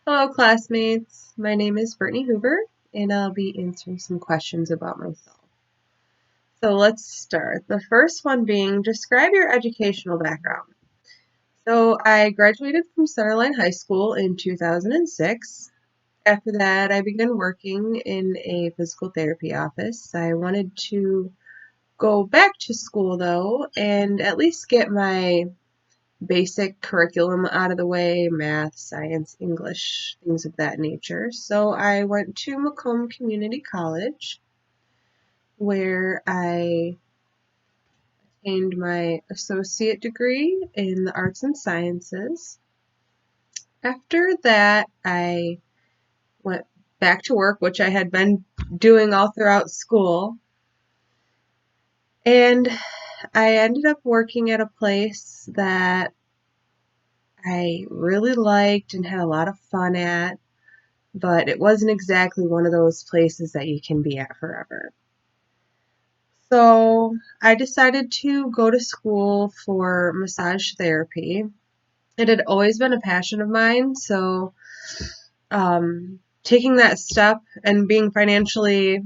Hello, classmates. My name is Brittany Hoover, and I'll be answering some questions about myself. So let's start. The first one being, describe your educational background. So I graduated from Centerline High School in 2006. After that, I began working in a physical therapy office. I wanted to go back to school, though, and at least get my basic curriculum out of the way, math, science, English, things of that nature. So I went to Macomb Community College where I obtained my associate degree in the arts and sciences. After that, I went back to work, which I had been doing all throughout school. And I ended up working at a place that I really liked and had a lot of fun at. But it wasn't exactly one of those places that you can be at forever. So I decided to go to school for massage therapy. It had always been a passion of mine, so taking that step and being financially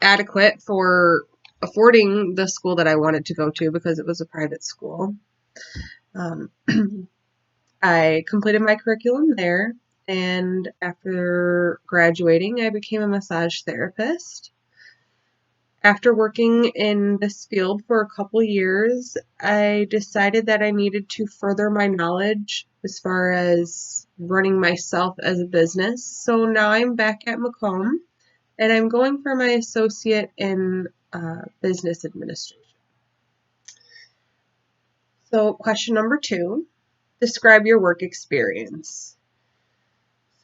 adequate for affording the school that I wanted to go to because it was a private school. Um, I completed my curriculum there, and after graduating, I became a massage therapist. After working in this field for a couple years, I decided that I needed to further my knowledge as far as running myself as a business. So now I'm back at Macomb, and I'm going for my associate in business administration. So question number 2, describe your work experience.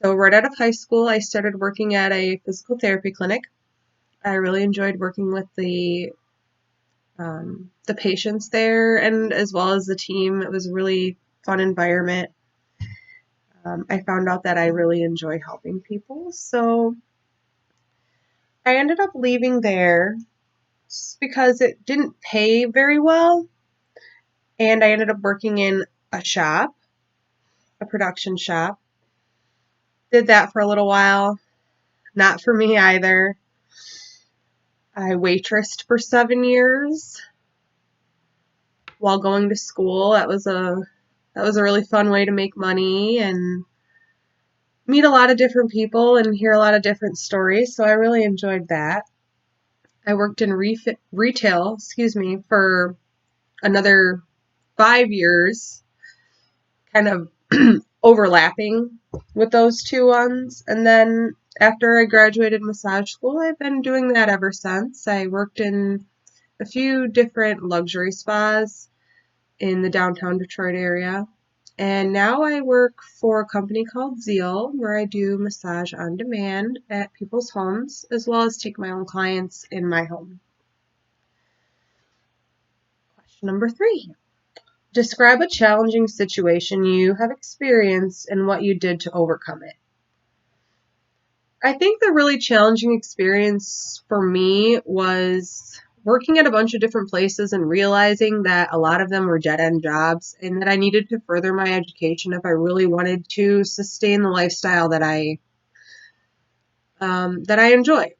So right out of high school, I started working at a physical therapy clinic. I really enjoyed working with the patients there and as well as the team. It was a really fun environment. I found out that I really enjoy helping people, so I ended up leaving there just because it didn't pay very well, and I ended up working in a shop, a production shop. Did that for a little while. Not for me either. I waitressed for 7 years while going to school. That was a really fun way to make money and meet a lot of different people and hear a lot of different stories. So I really enjoyed that. I worked in retail, for another 5 years, kind of overlapping with those two ones. And then after I graduated massage school, I've been doing that ever since. I worked in a few different luxury spas in the downtown Detroit area. And now I work for a company called Zeal, where I do massage on demand at people's homes, as well as take my own clients in my home. Question number 3. Describe a challenging situation you have experienced and what you did to overcome it. I think the really challenging experience for me was working at a bunch of different places and realizing that a lot of them were dead-end jobs and that I needed to further my education if I really wanted to sustain the lifestyle that I enjoy.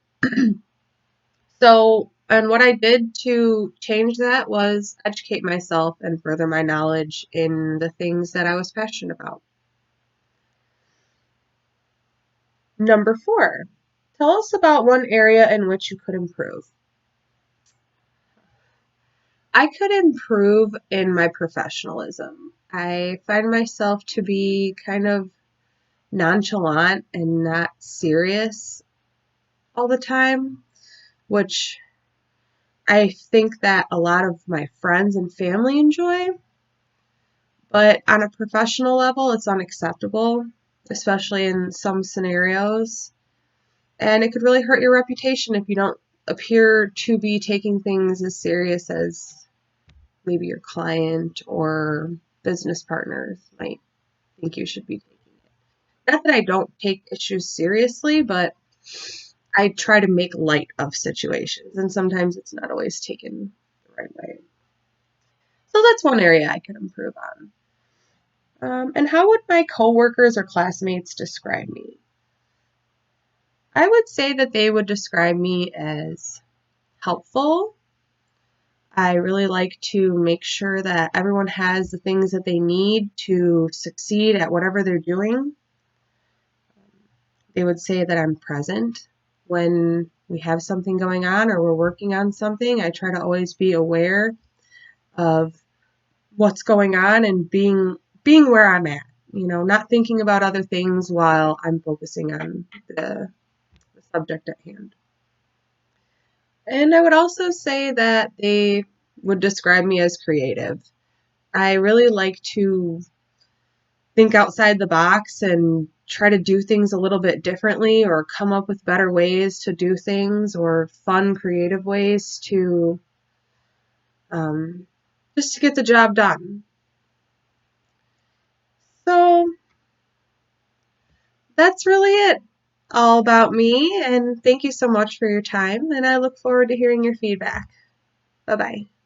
So, and what I did to change that was educate myself and further my knowledge in the things that I was passionate about. Number 4, tell us about one area in which you could improve. I could improve in my professionalism. I find myself to be kind of nonchalant and not serious all the time, which I think that a lot of my friends and family enjoy. But on a professional level, it's unacceptable, especially in some scenarios. And it could really hurt your reputation if you don't appear to be taking things as serious as maybe your client or business partners might think you should be taking it. Not that I don't take issues seriously, but I try to make light of situations, and sometimes it's not always taken the right way. So that's one area I could improve on. And how would my coworkers or classmates describe me? I would say that they would describe me as helpful. I really like to make sure that everyone has the things that they need to succeed at whatever they're doing. They would say that I'm present when we have something going on or we're working on something. I try to always be aware of what's going on and being where I'm at, not thinking about other things while I'm focusing on the subject at hand. And I would also say that they would describe me as creative. I really like to think outside the box and try to do things a little bit differently or come up with better ways to do things or fun, creative ways to um, just to get the job done. So that's really it all about me. And thank you so much for your time. And I look forward to hearing your feedback. Bye bye.